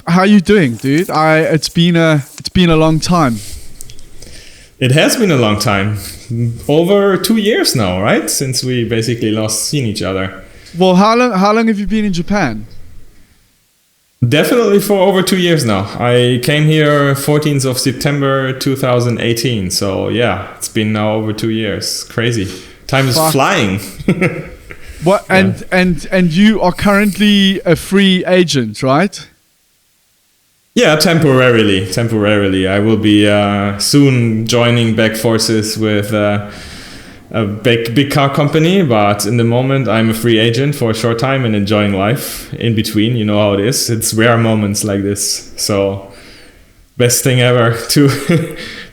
how you doing, dude? It's been a long time. It has been a long time. Over 2 years now, right? Since we basically last seen each other. Well, how long have you been in Japan? Definitely for over 2 years now. I came here 14th of September 2018. So yeah, it's been now over 2 years. Crazy. Time is flying. What? And you are currently a free agent, right? Yeah, temporarily. I will be soon joining back forces with a big car company, but in the moment I'm a free agent for a short time and enjoying life in between. You know how it is. It's rare moments like this. So best thing ever to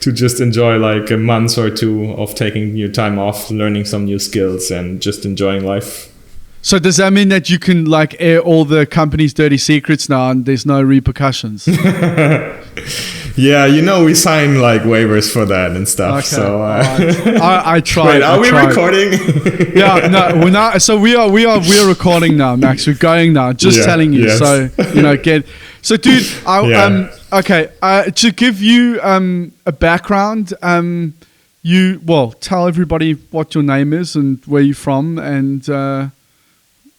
to just enjoy like a month or two of taking your time off, learning some new skills and just enjoying life. So does that mean that you can like air all the company's dirty secrets now and there's no repercussions? Yeah, you know, we sign like waivers for that and stuff. Okay. So I tried. Wait, are we recording? Yeah, no, we're not. So we are recording now, Max. We're going now. Just telling you. Yes. So So, dude, to give you a background, tell everybody what your name is and where you're from and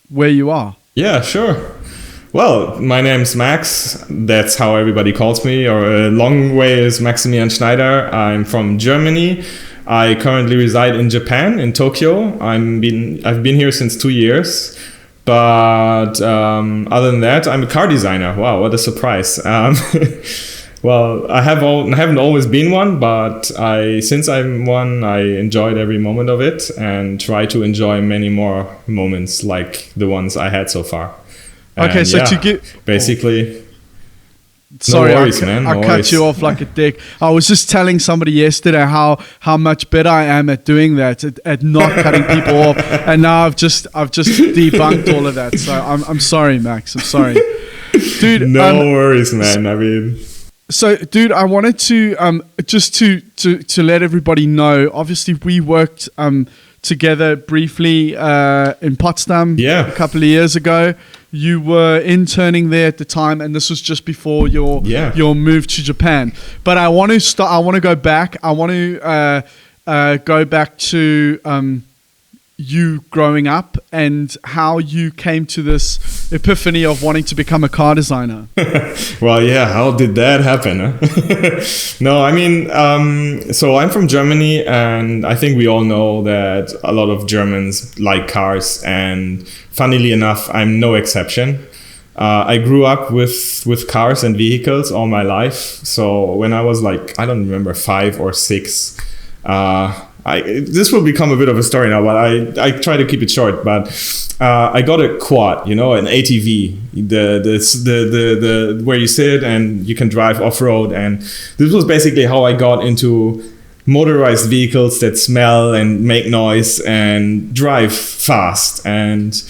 where you are. Yeah, sure. Well, my name's Max. That's how everybody calls me. Or a long way is Maximilian Schneider. I'm from Germany. I currently reside in Japan, in Tokyo. I've been here since 2 years. But other than that, I'm a car designer. Wow, what a surprise. Well, I haven't always been one, but since I'm one, I enjoyed every moment of it and try to enjoy many more moments like the ones I had so far. Okay, so to get basically. Sorry, no worries, man. I cut you off like a dick. I was just telling somebody yesterday how much better I am at doing that, at not cutting people off, and now I've just debunked all of that. So I'm sorry, Max. I'm sorry, dude. No worries, man. I mean. So, dude, I wanted to just to let everybody know. Obviously, we worked together briefly in Potsdam a couple of years ago. You were interning there at the time, and this was just before your move to Japan. But I want to go back. I want to go back to you growing up and how you came to this epiphany of wanting to become a car designer. Well, yeah, how did that happen? Huh? No, I mean, so I'm from Germany, and I think we all know that a lot of Germans like cars, and funnily enough, I'm no exception. I grew up with cars and vehicles all my life. So when I was like, I don't remember, 5 or 6, this will become a bit of a story now, but I try to keep it short. But I got a quad, an ATV, the where you sit and you can drive off road, and this was basically how I got into motorized vehicles that smell and make noise and drive fast. And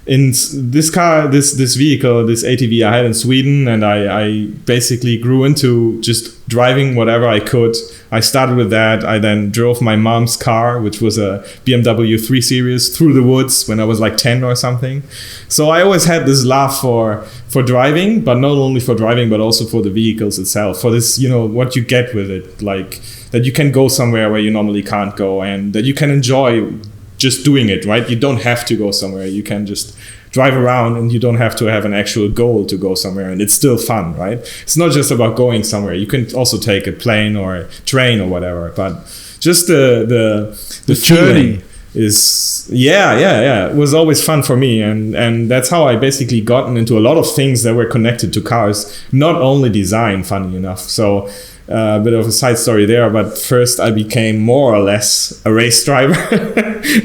in this car, this vehicle, this ATV I had in Sweden, and I basically grew into just driving whatever I could. I started with that. I then drove my mom's car, which was a BMW 3 Series, through the woods when I was like 10 or something. So I always had this love for driving, but not only for driving, but also for the vehicles itself, for this, what you get with it, like that you can go somewhere where you normally can't go, and that you can enjoy just doing it, right? You don't have to go somewhere. You can just drive around, and you don't have to have an actual goal to go somewhere, and it's still fun, right? It's not just about going somewhere. You can also take a plane or a train or whatever, but just the journey is it was always fun for me, and that's how I basically gotten into a lot of things that were connected to cars, not only design, funny enough. So a bit of a side story there, but first I became more or less a race driver.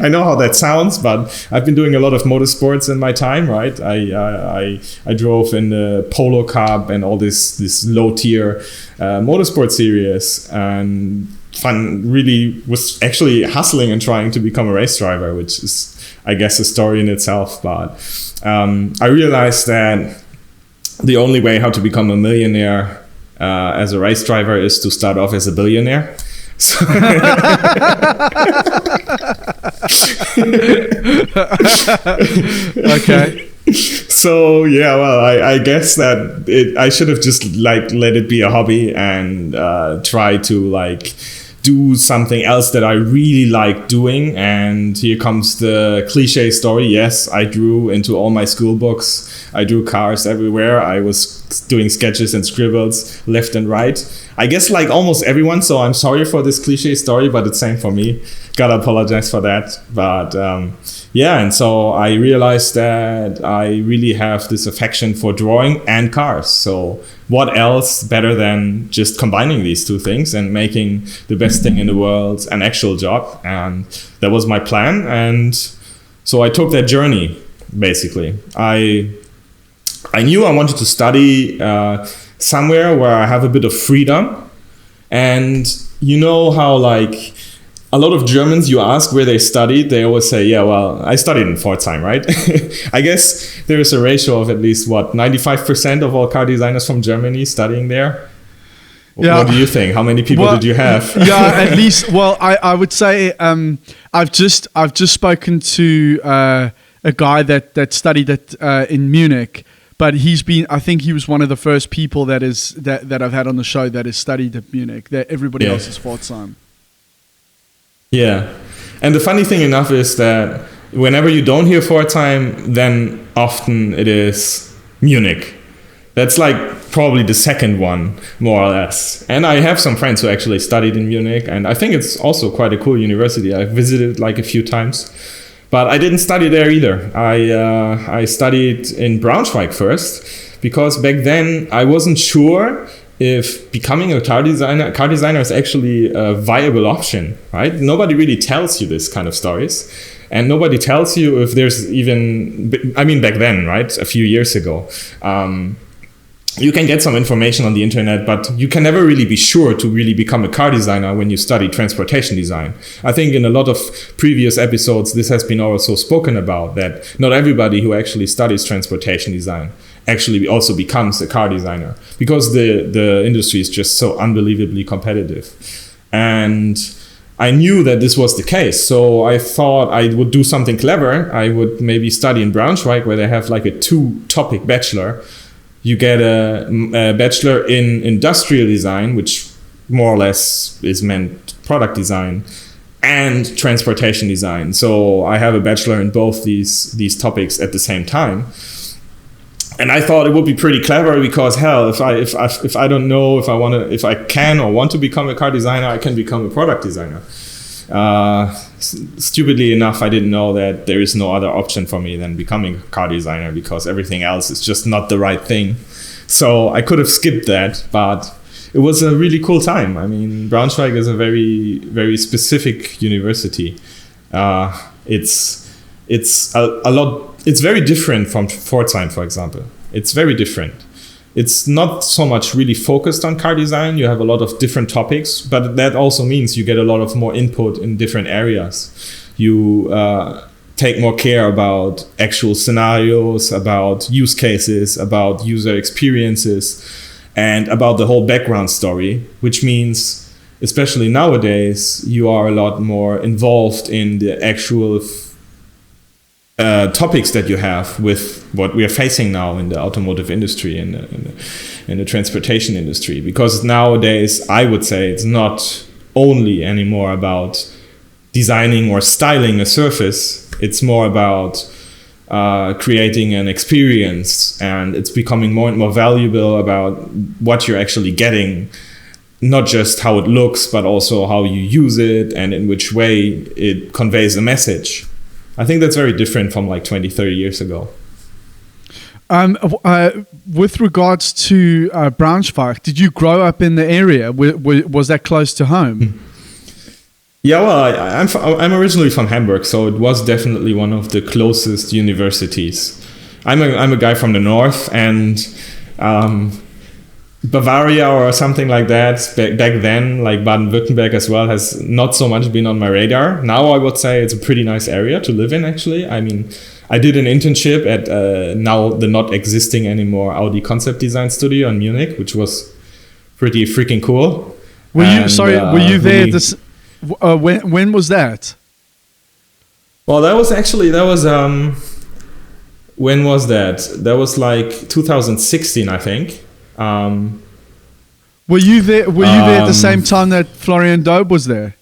I know how that sounds, but I've been doing a lot of motorsports in my time, right? I drove in the Polo Cup and all this low tier motorsport series, and really was actually hustling and trying to become a race driver, which is, I guess, a story in itself. But I realized that the only way how to become a millionaire as a race driver is to start off as a billionaire. So Okay. So yeah, well, I guess that I should have just like let it be a hobby and try to like do something else that I really like doing. And here comes the cliche story. Yes, I drew into all my school books. I drew cars everywhere. I was doing sketches and scribbles left and right. I guess like almost everyone. So I'm sorry for this cliche story, but it's same for me. Gotta apologize for that. But yeah, and so I realized that I really have this affection for drawing and cars. So what else better than just combining these two things and making the best thing in the world an actual job? And that was my plan. And so I took that journey, basically. I knew I wanted to study somewhere where I have a bit of freedom. And you know how like a lot of Germans, you ask where they studied, they always say, yeah, well, I studied in Pforzheim, right? I guess there is a ratio of at least, 95% of all car designers from Germany studying there? Yeah. What do you think? How many people did you have? Yeah, at least, well, I would say I've just spoken to a guy that studied in Munich, but I think he was one of the first people that I've had on the show that has studied at Munich. That everybody else is Pforzheim. Yeah. And the funny thing enough is that whenever you don't hear Pforzheim, then often it is Munich. That's like probably the second one, more or less. And I have some friends who actually studied in Munich, and I think it's also quite a cool university. I've visited like a few times, but I didn't study there either. I studied in Braunschweig first, because back then I wasn't sure if becoming a car designer is actually a viable option, right? Nobody really tells you this kind of stories. And nobody tells you if there's even, I mean, back then, right? A few years ago. You can get some information on the internet, but you can never really be sure to really become a car designer when you study transportation design. I think in a lot of previous episodes, this has been also spoken about, that not everybody who actually studies transportation design actually also becomes a car designer, because the industry is just so unbelievably competitive. And I knew that this was the case, so I thought I would do something clever. I would maybe study in Braunschweig, where they have like a 2-topic bachelor. You get a bachelor in industrial design, which more or less is meant product design, and transportation design. So I have a bachelor in both these topics at the same time. And I thought it would be pretty clever, because hell, if I don't know if I can or want to become a car designer, I can become a product designer. Stupidly enough, I didn't know that there is no other option for me than becoming a car designer, because everything else is just not the right thing. So I could have skipped that, but it was a really cool time. I mean, Braunschweig is a very, very specific university. It's a lot. It's very different from Pforzheim, for example. It's very different. It's not so much really focused on car design. You have a lot of different topics, but that also means you get a lot of more input in different areas. You take more care about actual scenarios, about use cases, about user experiences, and about the whole background story, which means, especially nowadays, you are a lot more involved in the actual topics that you have with what we are facing now in the automotive industry and in the transportation industry. Because nowadays, I would say it's not only anymore about designing or styling a surface. It's more about creating an experience, and it's becoming more and more valuable about what you're actually getting, not just how it looks, but also how you use it and in which way it conveys a message. I think that's very different from like 20, 30 years ago. With regards to Braunschweig, did you grow up in the area? Was that close to home? Yeah, well, I'm originally from Hamburg, so it was definitely one of the closest universities. I'm a guy from the north, and Bavaria or something like that back then, like Baden-Württemberg as well, has not so much been on my radar. Now I would say it's a pretty nice area to live in, actually. I mean, I did an internship at now the not existing anymore Audi concept design studio in Munich, which was pretty freaking cool. Were you there? When was that? Well, when was that? That was like 2016, I think. Were you there at the same time that Florian Daub was there?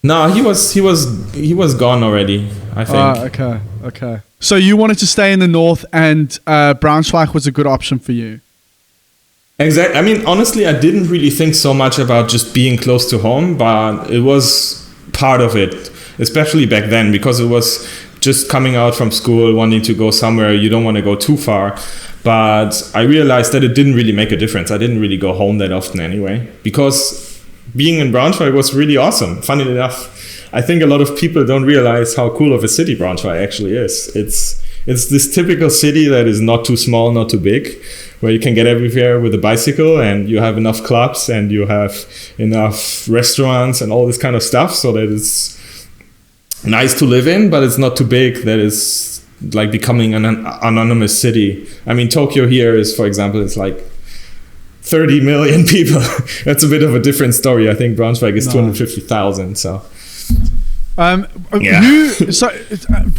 No, he was gone already, I think. Okay. So you wanted to stay in the north, and Braunschweig was a good option for you. Exactly. I mean, honestly, I didn't really think so much about just being close to home, but it was part of it, especially back then, because it was just coming out from school, wanting to go somewhere. You don't want to go too far. But I realized that it didn't really make a difference. I didn't really go home that often anyway, because being in Braunschweig was really awesome. Funny enough, I think a lot of people don't realize how cool of a city Braunschweig actually is. It's this typical city that is not too small, not too big, where you can get everywhere with a bicycle, and you have enough clubs and you have enough restaurants and all this kind of stuff, so that it's nice to live in, but it's not too big that is like becoming an anonymous city. I mean, Tokyo here is, for example, it's like 30 million people. That's a bit of a different story. I think Braunschweig is 250,000. So,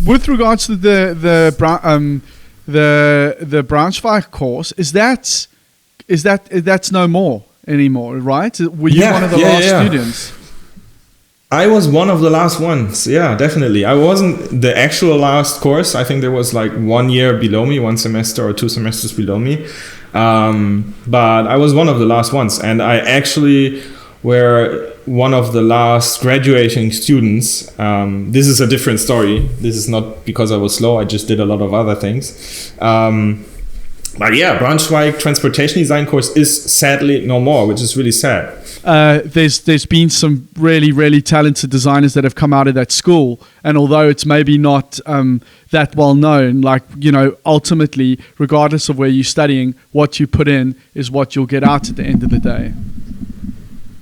with regards to the Braunschweig course, that's no more anymore, right? Were you one of the last students? I was one of the last ones. Yeah, definitely. I wasn't the actual last course. I think there was like 1 year below me, 1 semester or 2 semesters below me. But I was one of the last ones. And I actually were one of the last graduating students. This is a different story. This is not because I was slow. I just did a lot of other things. But yeah, Braunschweig transportation design course is sadly no more, which is really sad. There's been some really, really talented designers that have come out of that school, and although it's maybe not that well known, like, you know, ultimately, regardless of where you're studying, what you put in is what you'll get out at the end of the day.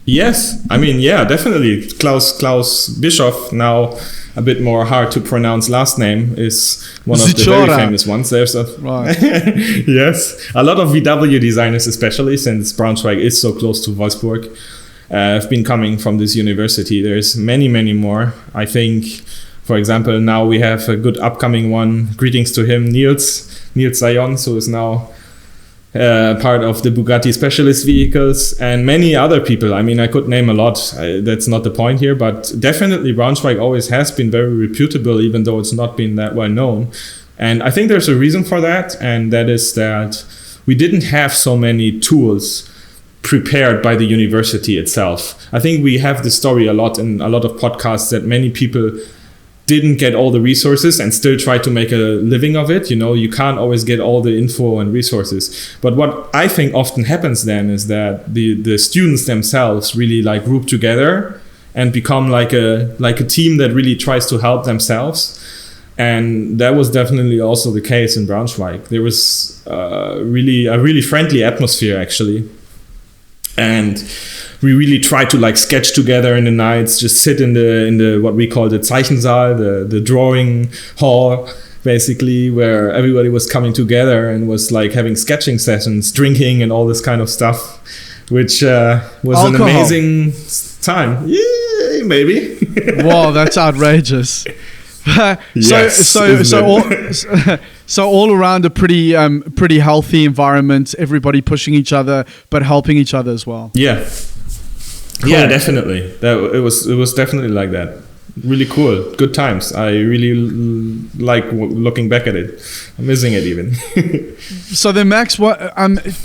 Yes, I mean, yeah, definitely. Klaus Bischoff, now a bit more hard to pronounce last name, is one of the very famous ones. There's right. Yes, a lot of VW designers, especially since Braunschweig is so close to Wolfsburg, have been coming from this university. There's many, many more. I think, for example, now we have a good upcoming one. Greetings to him, Niels Sayons, who is now part of the Bugatti specialist vehicles, and many other people. I mean, I could name a lot. That's not the point here, but definitely Braunschweig always has been very reputable, even though it's not been that well known. And I think there's a reason for that, and that is that we didn't have so many tools prepared by the university itself. I think we have this story a lot in a lot of podcasts, that many people didn't get all the resources and still try to make a living of it. You know, you can't always get all the info and resources. But what I think often happens then is that the students themselves really like group together and become like a team that really tries to help themselves. And that was definitely also the case in Braunschweig. There was a really friendly atmosphere, actually. And we really tried to like sketch together in the nights, just sit in the what we call the Zeichensaal, the drawing hall, basically, where everybody was coming together and was like having sketching sessions, drinking and all this kind of stuff, which was an amazing time. Yeah, maybe. Wow, that's outrageous. Yes, so all around a pretty healthy environment, everybody pushing each other but helping each other as well. Yeah. Cool. Yeah, definitely. It was definitely like that. Really cool. Good times. I really like looking back at it. I'm missing it even. So then, Max, what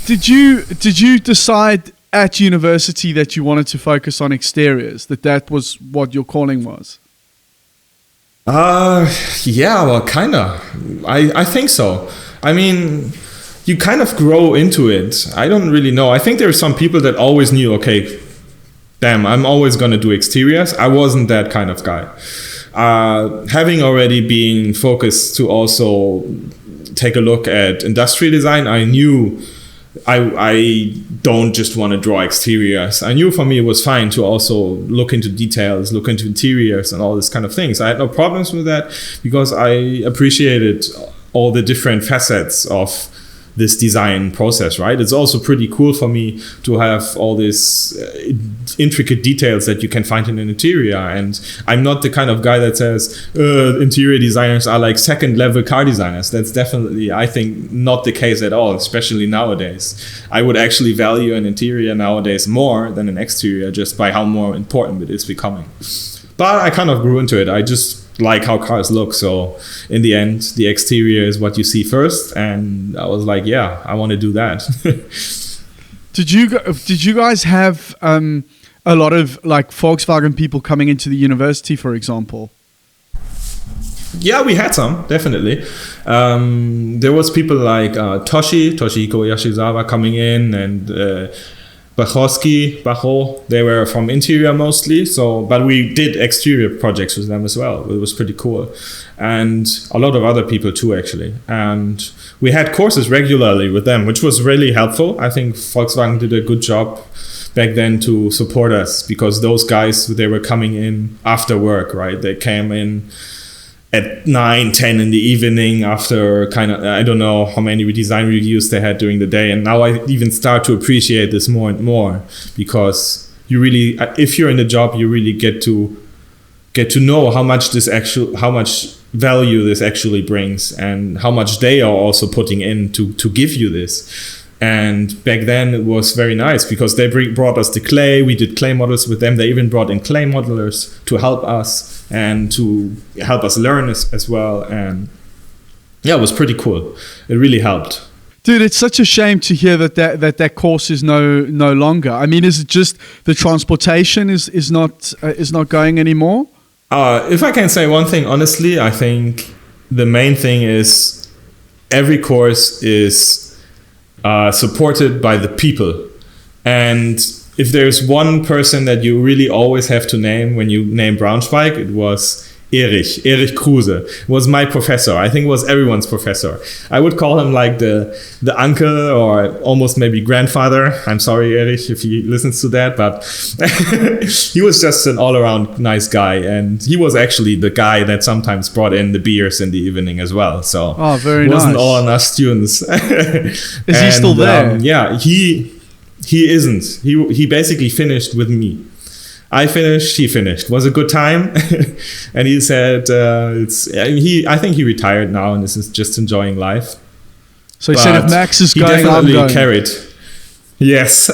did you decide at university that you wanted to focus on exteriors? That was what your calling was? Yeah, well, kinda. I think so. I mean, you kind of grow into it. I don't really know. I think there are some people that always knew, okay, damn, I'm always going to do exteriors. I wasn't that kind of guy. Having already been focused to also take a look at industrial design, I knew I don't just want to draw exteriors. I knew for me it was fine to also look into details, look into interiors and all this kind of things. I had no problems with that because I appreciated all the different facets of this design process, right? It's also pretty cool for me to have all these intricate details that you can find in an interior. And I'm not the kind of guy that says interior designers are like second level car designers. That's definitely, I think, not the case at all, especially nowadays. I would actually value an interior nowadays more than an exterior, just by how more important it is becoming. But I kind of grew into it. I just like how cars look, so in the end the exterior is what you see first, and I was like, yeah, I want to do that. Did you guys have a lot of like Volkswagen people coming into the university, for example? Yeah, we had some, definitely. There was people like Toshihiko Yashizawa coming in, and Bajo, they were from interior mostly, but we did exterior projects with them as well. It was pretty cool. And a lot of other people too, actually. And we had courses regularly with them, which was really helpful. I think Volkswagen did a good job back then to support us, because those guys, they were coming in after work, right? They came in at 9-10 in the evening after I don't know how many design reviews they had during the day. And now I even start to appreciate this more and more, because you really, if you're in the job, you really get to know how much value this actually brings, and how much they are also putting in to give you this. And back then it was very nice, because they brought us the clay. We did clay models with them. They even brought in clay modelers to help us and to help us learn as well. And yeah, it was pretty cool. It really helped. Dude, it's such a shame to hear that course is no longer. I mean, is it just the transportation is not going anymore? If I can say one thing, honestly, I think the main thing is every course is supported by the people. And if there's one person that you really always have to name when you name Braunschweig, it was Erich Kruse. Was my professor. I think it was everyone's professor. I would call him like the uncle, or almost maybe grandfather. I'm sorry, Erich, if he listens to that, but he was just an all-around nice guy, and he was actually the guy that sometimes brought in the beers in the evening as well. So very it wasn't nice. all on us students. Is he still there? Yeah, he isn't. He basically finished with me. I finished, he finished. It was a good time. And he said, I think he retired now and is just enjoying life. So he said, if Max is going, I'm going. He definitely carried. Yes.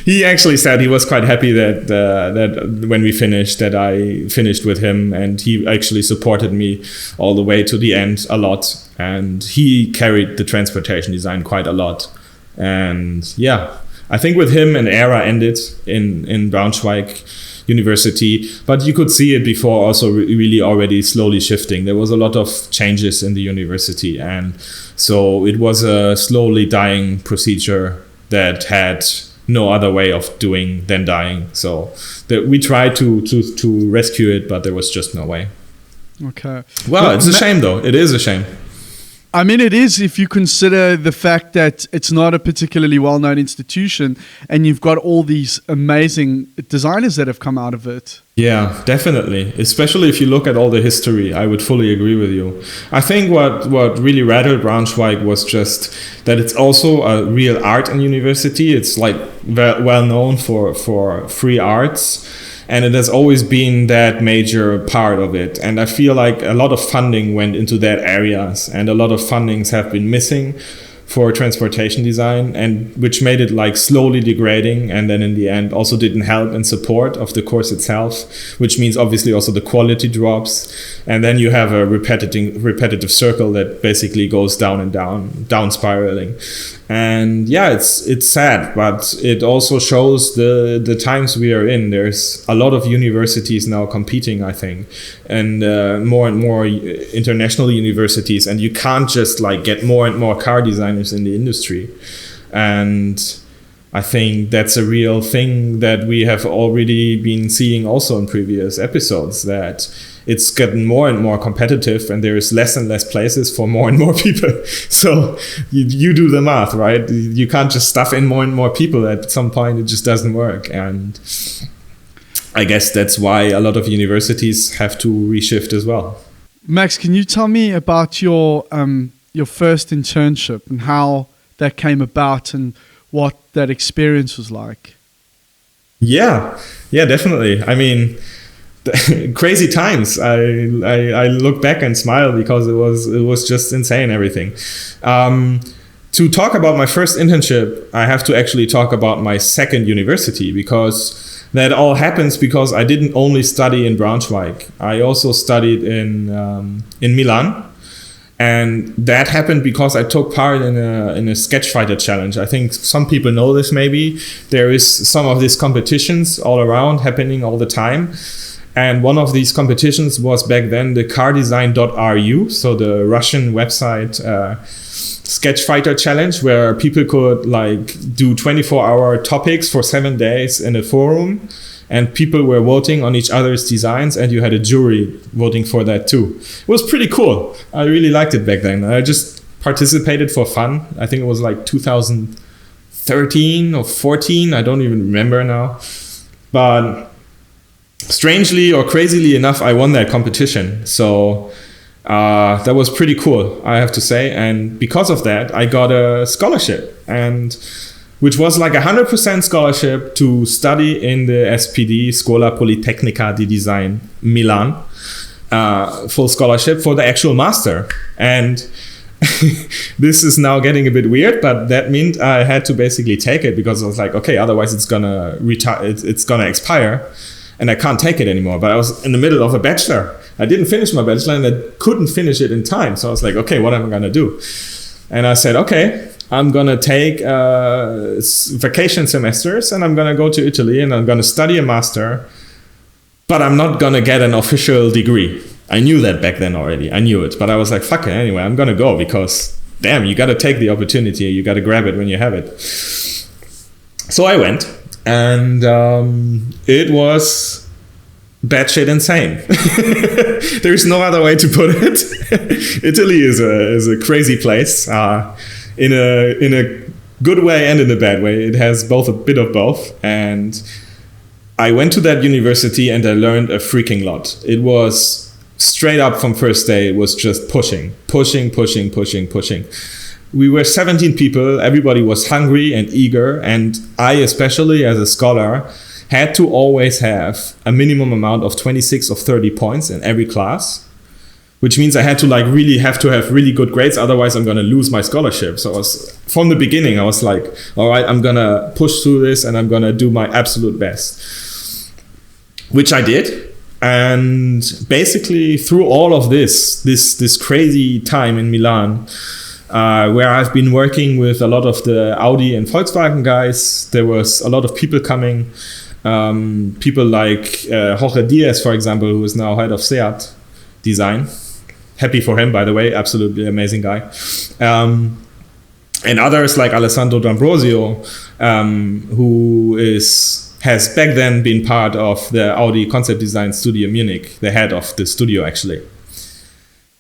He actually said he was quite happy that when we finished, that I finished with him, and he actually supported me all the way to the end a lot. And he carried the transportation design quite a lot. And yeah, I think with him an era ended in Braunschweig University, but you could see it before also really already slowly shifting. There was a lot of changes in the university, and so it was a slowly dying procedure that had no other way of doing than dying. So we tried to rescue it, but there was just no way. Okay. Well, it's a shame though. It is a shame. I mean, it is if you consider the fact that it's not a particularly well-known institution, and you've got all these amazing designers that have come out of it. Yeah, definitely. Especially if you look at all the history, I would fully agree with you. I think what really rattled Braunschweig was just that it's also a real art university. It's like well known for free arts. And it has always been that major part of it. And I feel like a lot of funding went into that areas, and a lot of fundings have been missing for transportation design, and which made it like slowly degrading, and then in the end also didn't help in support of the course itself, which means obviously also the quality drops, and then you have a repetitive circle that basically goes down and down spiraling. And yeah, it's sad, but it also shows the times we are in. There's a lot of universities now competing, I think, and more international universities, and you can't just like get more and more car designers in the industry. And I think that's a real thing that we have already been seeing also in previous episodes, that it's gotten more and more competitive, and there is less and less places for more and more people. So you do the math, right? You can't just stuff in more and more people. At some point, it just doesn't work. And I guess that's why a lot of universities have to reshift as well. Max, can you tell me about your your first internship and how that came about and what that experience was like? Yeah, definitely. I mean, crazy times. I look back and smile because it was just insane, everything. To talk about my first internship, I have to actually talk about my second university, because that all happens because I didn't only study in Braunschweig. I also studied in Milan. And that happened because I took part in a sketch fighter challenge. I think some people know this maybe. There is some of these competitions all around happening all the time. And one of these competitions was back then the cardesign.ru, so the Russian website sketch fighter challenge, where people could like do 24-hour topics for 7 days in a forum. And people were voting on each other's designs, and you had a jury voting for that too. It was pretty cool. I really liked it back then. I just participated for fun. I think it was like 2013 or 14. I don't even remember now. But strangely or crazily enough, I won that competition. So that was pretty cool, I have to say. And because of that, I got a scholarship, which was like 100% scholarship to study in the SPD, Scuola Politecnica di Design, Milan. Full scholarship for the actual master. And this is now getting a bit weird, but that meant I had to basically take it, because I was like, okay, otherwise it's gonna expire and I can't take it anymore. But I was in the middle of a bachelor. I didn't finish my bachelor and I couldn't finish it in time. So I was like, okay, what am I gonna do? And I said, okay, I'm gonna take vacation semesters and I'm gonna go to Italy and I'm gonna study a master, but I'm not gonna get an official degree. I knew that back then already. I knew it, but I was like, fuck it anyway. I'm gonna go, because damn, you gotta take the opportunity. You gotta grab it when you have it. So I went, and it was batshit insane. There's no other way to put it. Italy is a crazy place. In a good way and in a bad way. It has both, a bit of both. And I went to that university and I learned a freaking lot. It was straight up from first day, it was just pushing. We were 17 people. Everybody was hungry and eager. And I, especially as a scholar, had to always have a minimum amount of 26 or 30 points in every class. Which means I had to have really good grades, otherwise I'm going to lose my scholarship. So from the beginning, I was like, all right, I'm going to push through this and I'm going to do my absolute best. Which I did. And basically through all of this crazy time in Milan, where I've been working with a lot of the Audi and Volkswagen guys, there was a lot of people coming. People like Jorge Diaz, for example, who is now head of Seat Design. Happy for him, by the way, absolutely amazing guy. And others like Alessandro D'Ambrosio, who has back then been part of the Audi concept design studio Munich, the head of the studio actually.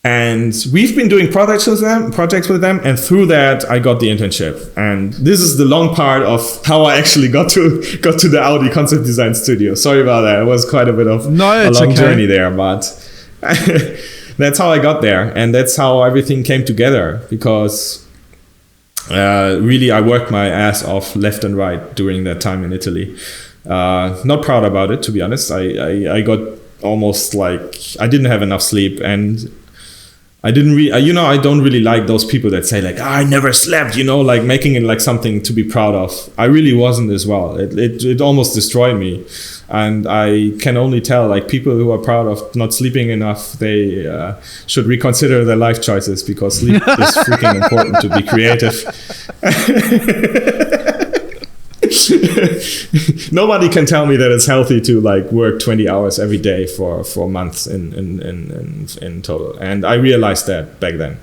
And we've been doing projects with them, and through that I got the internship. And this is the long part of how I actually got to the Audi concept design studio. Sorry about that. It was quite a bit of a long journey there, but that's how I got there, and that's how everything came together, because really I worked my ass off left and right during that time in Italy. Not proud about it, to be honest. I got almost like, I didn't have enough sleep, and I didn't really, I don't really like those people that say like, I never slept, like making it like something to be proud of. I really wasn't as well. It almost destroyed me. And I can only tell, like, people who are proud of not sleeping enough, they should reconsider their life choices, because sleep is freaking important to be creative. Nobody can tell me that it's healthy to like work 20 hours every day for months in total. And I realized that back then.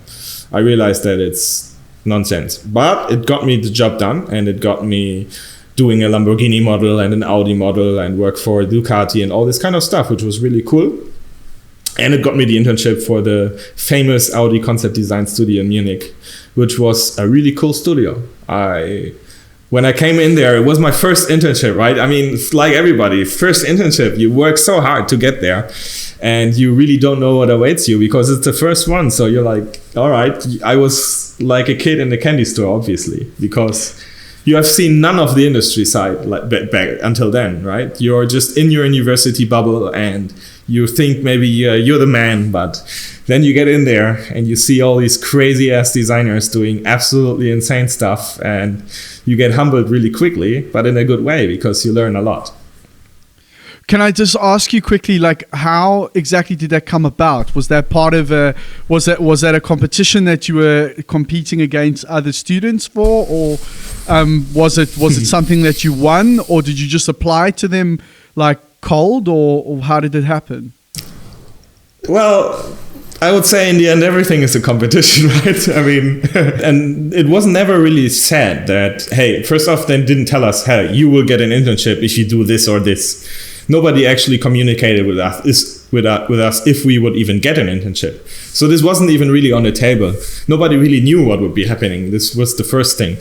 I realized that it's nonsense. But it got me the job done, and it got me doing a Lamborghini model and an Audi model and work for Ducati and all this kind of stuff, which was really cool. And it got me the internship for the famous Audi concept design studio in Munich, which was a really cool studio. when I came in there, it was my first internship, right? I mean, like everybody, first internship, you work so hard to get there and you really don't know what awaits you because it's the first one. So you're like, all right, I was like a kid in the candy store, obviously, because you have seen none of the industry side like back until then, right? You're just in your university bubble and you think maybe you're the man, but then you get in there and you see all these crazy ass designers doing absolutely insane stuff and you get humbled really quickly, but in a good way because you learn a lot. Can I just ask you quickly, like, how exactly did that come about? Was that part of was that a competition that you were competing against other students for, or was it something that you won, or did you just apply to them like cold, or how did it happen? Well, I would say in the end, everything is a competition, right? I mean, and it was never really said that, hey, first off, they didn't tell us, hey, you will get an internship if you do this or this. Nobody actually communicated with us if we would even get an internship. So this wasn't even really on the table. Nobody really knew what would be happening. This was the first thing.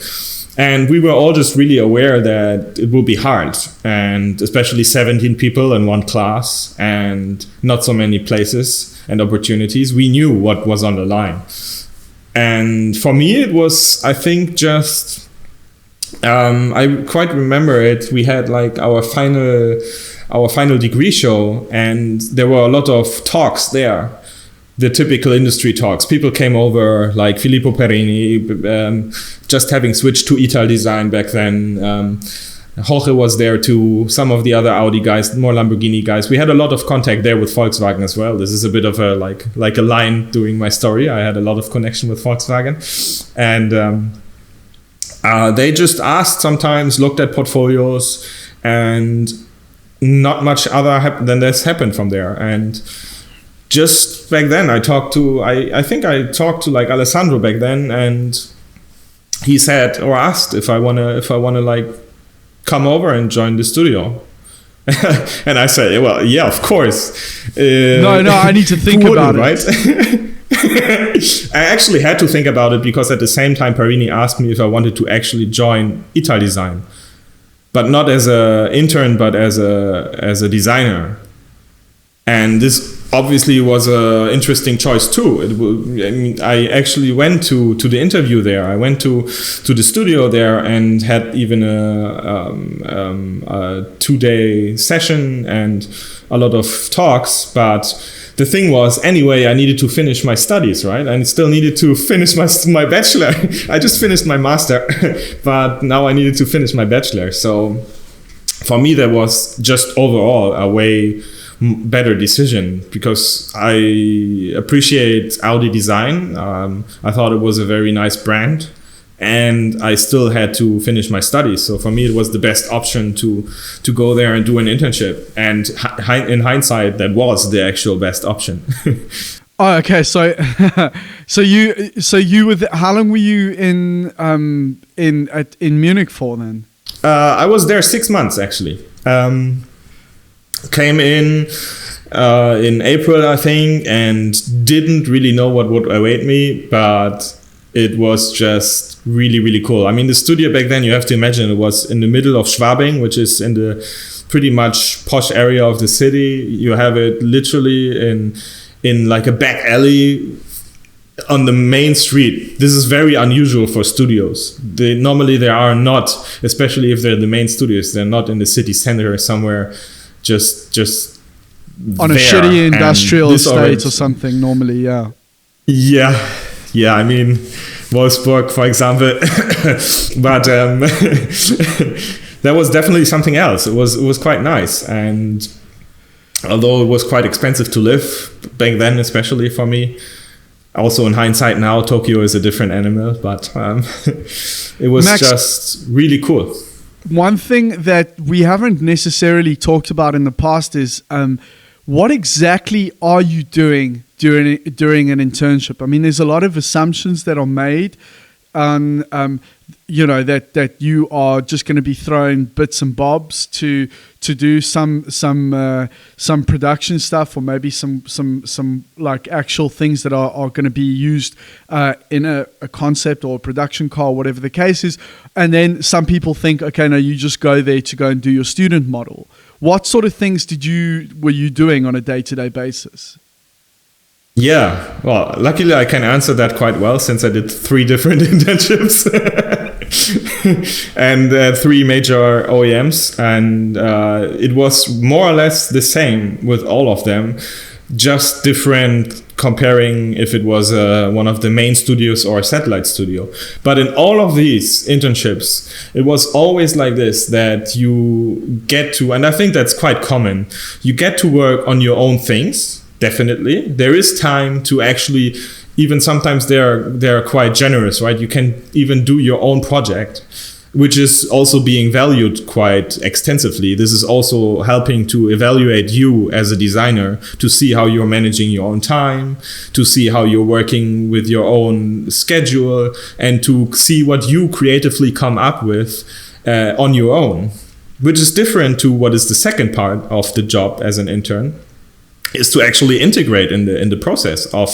And we were all just really aware that it will be hard, and especially 17 people in one class and not so many places and opportunities. We knew what was on the line. And for me, it was, I think, just, I quite remember it. We had like our final degree show, and there were a lot of talks there. The typical industry talks. People came over, like Filippo Perini, just having switched to Ital Design back then. Jorge was there too, some of the other Audi guys, more Lamborghini guys. We had a lot of contact there with Volkswagen as well. This is a bit of a like a line during my story. I had a lot of connection with Volkswagen. And they just asked sometimes, looked at portfolios, and not much other than this happened from there. And just back then I think I talked to like Alessandro back then, and he said or asked if I wanna like come over and join the studio. And I said, well, yeah, of course. No, I need to think about it. Right? I actually had to think about it because at the same time Perini asked me if I wanted to actually join Ital Design, but not as an intern, but as a designer. And this obviously was an interesting choice too. I actually went to the interview there. I went to the studio there and had even a 2-day session and a lot of talks. But the thing was, anyway, I needed to finish my studies, right? And still needed to finish my bachelor. I just finished my master, but now I needed to finish my bachelor. So for me, that was just overall a way better decision because I appreciate Audi design. I thought it was a very nice brand, and I still had to finish my studies. So for me, it was the best option to go there and do an internship. And in hindsight, that was the actual best option. Oh, okay. So you were how long were you in Munich for then? I was there 6 months actually. Came in April, I think, and didn't really know what would await me, but it was just really, really cool. I mean, the studio back then, you have to imagine it was in the middle of Schwabing, which is in the pretty much posh area of the city. You have it literally in like a back alley on the main street. This is very unusual for studios. Normally they are not, especially if they're the main studios, they're not in the city center somewhere. Just on a shitty industrial estate or something normally, yeah. I mean Wolfsburg, for example. But that was definitely something else. It was quite nice, and although it was quite expensive to live back then, especially for me. Also in hindsight now, Tokyo is a different animal, but it was Max, just really cool. One thing that we haven't necessarily talked about in the past is what exactly are you doing during an internship? I mean, there's a lot of assumptions that are made on that you are just going to be throwing bits and bobs to do some production stuff, or maybe some like actual things that are going to be used in a concept or a production car, whatever the case is. And then some people think, okay, no, you just go there to go and do your student model. What sort of things were you doing on a day-to-day basis? Yeah, well, luckily I can answer that quite well, since I did 3 different internships and 3 major OEMs, and it was more or less the same with all of them, just different comparing if it was one of the main studios or a satellite studio. But in all of these internships, it was always like this, that you get to, and I think that's quite common, you get to work on your own things. Definitely. There is time to actually, even sometimes they're quite generous, right? You can even do your own project, which is also being valued quite extensively. This is also helping to evaluate you as a designer, to see how you're managing your own time, to see how you're working with your own schedule, and to see what you creatively come up with on your own, which is different to what is the second part of the job as an intern, is to actually integrate in the process of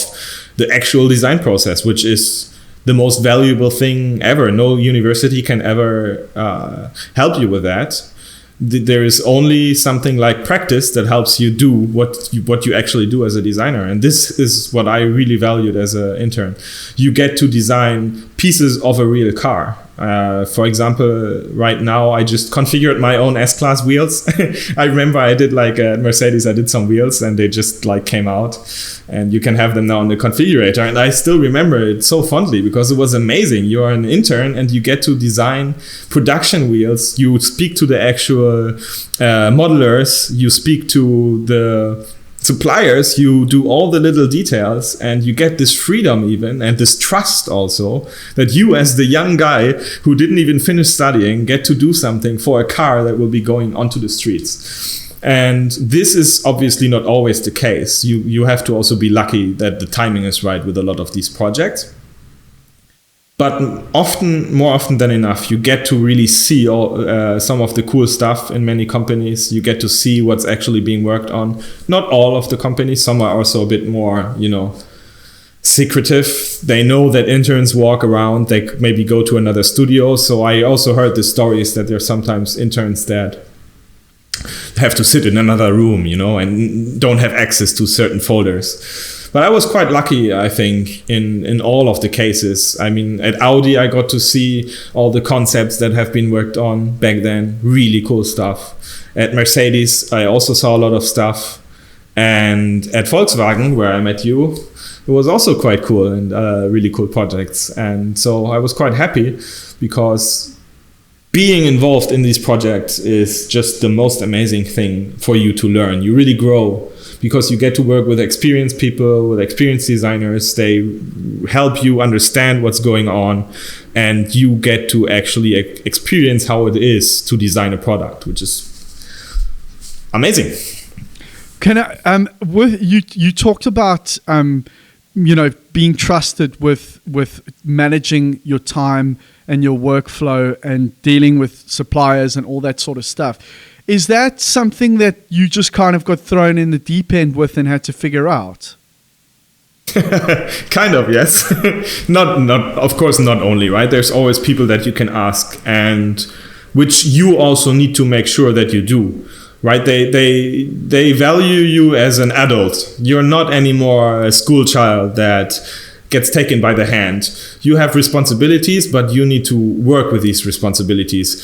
the actual design process, which is the most valuable thing ever. No university can ever help you with that. There is only something like practice that helps you do what you actually do as a designer. And this is what I really valued as an intern. You get to design pieces of a real car. For example, right now I just configured my own S-Class wheels. I remember I did like at Mercedes, I did some wheels and they just like came out, and you can have them now in the configurator. And I still remember it so fondly because it was amazing. You are an intern and you get to design production wheels. You speak to the actual modelers, you speak to the suppliers, you do all the little details, and you get this freedom even, and this trust also, that you as the young guy who didn't even finish studying get to do something for a car that will be going onto the streets. And this is obviously not always the case. You have to also be lucky that the timing is right with a lot of these projects. But more often than enough, you get to really see some of the cool stuff in many companies. You get to see what's actually being worked on. Not all of the companies. Some are also a bit more, secretive. They know that interns walk around. They maybe go to another studio. So I also heard the stories that there are sometimes interns that have to sit in another room, and don't have access to certain folders. But I was quite lucky, I think, in all of the cases. I mean, at Audi, I got to see all the concepts that have been worked on back then. Really cool stuff. At Mercedes, I also saw a lot of stuff. And at Volkswagen, where I met you, it was also quite cool and really cool projects. And so I was quite happy because being involved in these projects is just the most amazing thing for you to learn. You really grow, because you get to work with experienced people, with experienced designers. They help you understand what's going on, and you get to actually experience how it is to design a product, which is amazing. Can I, you talked about being trusted with managing your time and your workflow and dealing with suppliers and all that sort of stuff. Is that something that you just kind of got thrown in the deep end with and had to figure out? Kind of, yes. Not of course, not only, right? There's always people that you can ask, and which you also need to make sure that you do, right? They value you as an adult. You're not anymore a school child that gets taken by the hand. You have responsibilities, but you need to work with these responsibilities.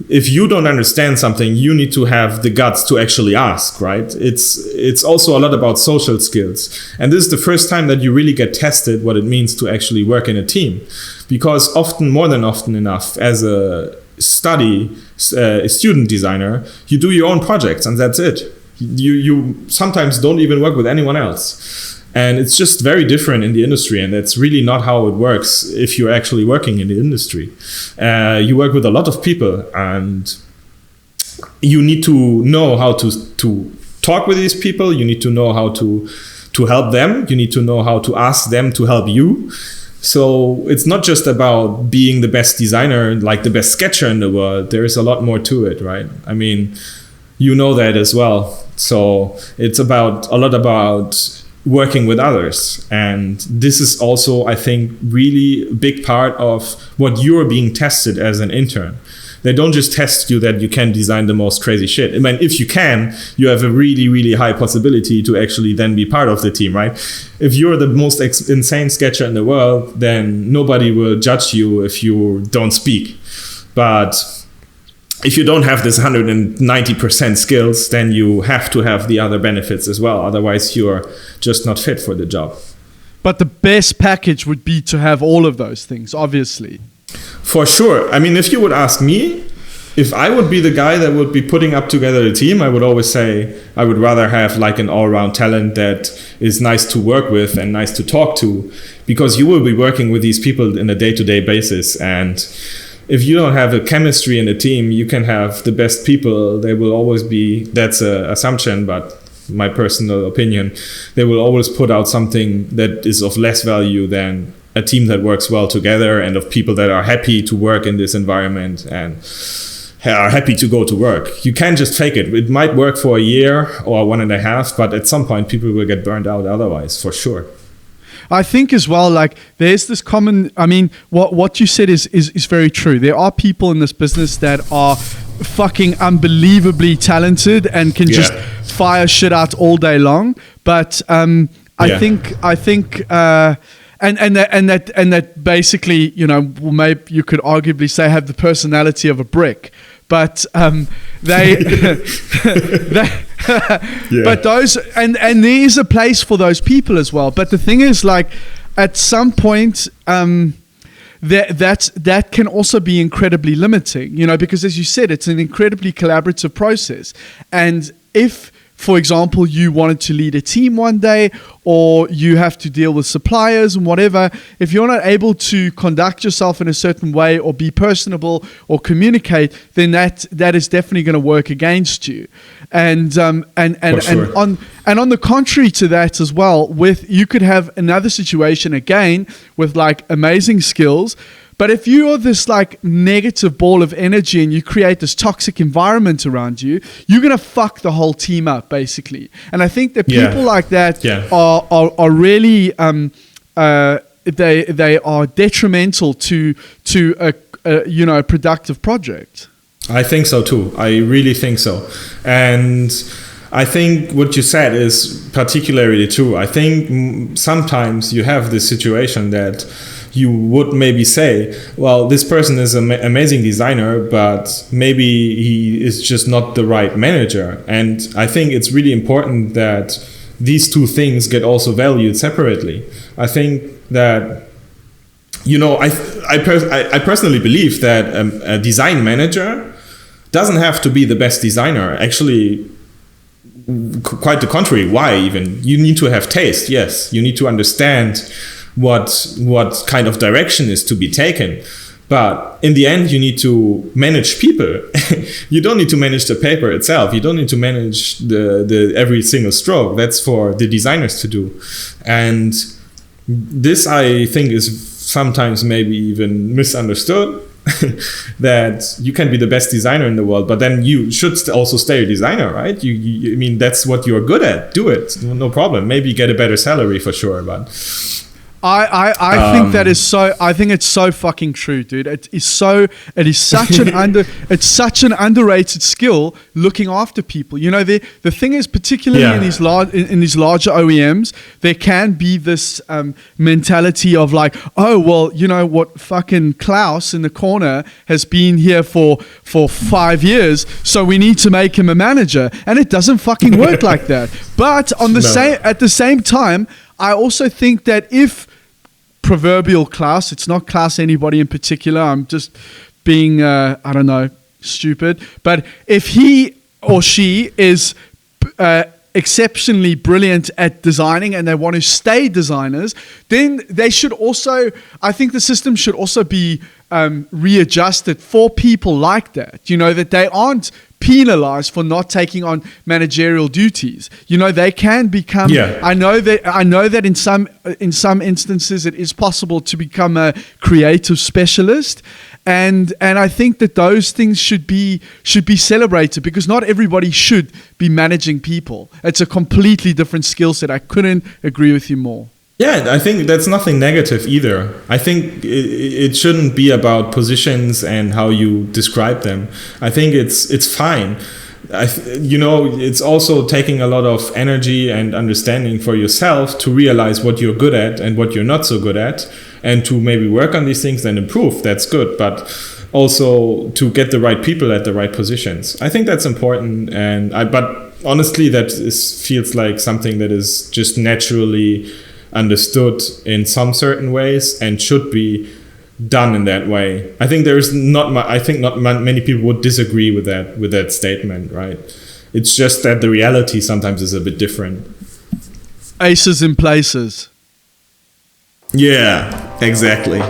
If you don't understand something, you need to have the guts to actually ask, right? It's also a lot about social skills. And this is the first time that you really get tested what it means to actually work in a team. Because more than often enough, as a student designer, you do your own projects and that's it. You sometimes don't even work with anyone else. And it's just very different in the industry, and that's really not how it works if you're actually working in the industry. You work with a lot of people, and you need to know how to talk with these people. You need to know how to help them. You need to know how to ask them to help you. So it's not just about being the best designer, like the best sketcher in the world. There's a lot more to it, right? I mean, you know that as well. So it's a lot about working with others. And this is also, I think, really a big part of what you're being tested as an intern. They don't just test you that you can design the most crazy shit. I mean, if you can, you have a really, really high possibility to actually then be part of the team, right? If you're the most insane sketcher in the world, then nobody will judge you if you don't speak. But if you don't have this 190% skills, then you have to have the other benefits as well. Otherwise, you're just not fit for the job. But the best package would be to have all of those things, obviously. For sure. I mean, if you would ask me, if I would be the guy that would be putting up together a team, I would always say I would rather have like an all-round talent that is nice to work with and nice to talk to, because you will be working with these people in a day-to-day basis. And if you don't have a chemistry in a team, you can have the best people. They will always be, that's an assumption, but my personal opinion, they will always put out something that is of less value than a team that works well together and of people that are happy to work in this environment and are happy to go to work. You can't just fake it. It might work for a year or 1.5, but at some point people will get burned out otherwise, for sure. I think as well, like there's this common, I mean, what you said is very true. There are people in this business that are fucking unbelievably talented and can just fire shit out all day long. But I think and that basically, you know, maybe you could arguably say have the personality of a brick. But they but those and there is a place for those people as well. But the thing is, like, at some point that can also be incredibly limiting, you know, because as you said, it's an incredibly collaborative process. And if, for example, you wanted to lead a team one day, or you have to deal with suppliers and whatever, if you're not able to conduct yourself in a certain way or be personable or communicate, then that is definitely going to work against you. And on the contrary to that as well, with you could have another situation again with like amazing skills. But if you are this like negative ball of energy and you create this toxic environment around you, you're going to fuck the whole team up, basically. And I think that people like that are really, they are detrimental to a productive project. I think so too. I really think so. And I think what you said is particularly true. I think sometimes you have this situation that you would maybe say, well, this person is an amazing designer, but maybe he is just not the right manager. And I think it's really important that these two things get also valued separately. I think that, you know, I personally believe that a design manager doesn't have to be the best designer. Actually, quite the contrary. Why even? You need to have taste, yes. You need to understand what kind of direction is to be taken. But in the end, you need to manage people. You don't need to manage the paper itself. You don't need to manage the every single stroke. That's for the designers to do. And this, I think, is sometimes maybe even misunderstood. That you can be the best designer in the world, but then you should also stay a designer, right? I mean, that's what you're good at. Do it, no problem. Maybe get a better salary for sure, but I think that is so. I think it's so fucking true, dude. It is such it's such an underrated skill, looking after people. You know, the thing is, particularly in these larger OEMs, there can be this mentality of like, oh well, you know what, fucking Klaus in the corner has been here for 5 years, so we need to make him a manager, and it doesn't fucking work like that. But at the same time, I also think that if proverbial Klaus, it's not Klaus anybody in particular, I'm just being, I don't know, stupid. But if he or she is exceptionally brilliant at designing and they want to stay designers, then they should also, I think the system should also be readjusted for people like that. You know, that they aren't penalized for not taking on managerial duties. You know, they can become. Yeah. I know that in some instances it is possible to become a creative specialist, and I think that those things should be celebrated, because not everybody should be managing people. It's a completely different skill set. I couldn't agree with you more. Yeah, I think that's nothing negative either. I think it shouldn't be about positions and how you describe them. I think it's fine. It's also taking a lot of energy and understanding for yourself to realize what you're good at and what you're not so good at, and to maybe work on these things and improve. That's good, but also to get the right people at the right positions. I think that's important. But honestly, feels like something that is just naturally understood in some certain ways and should be done in that way. I think not many people would disagree with that statement, right? It's just that the reality sometimes is a bit different. Aces in places. Yeah, exactly.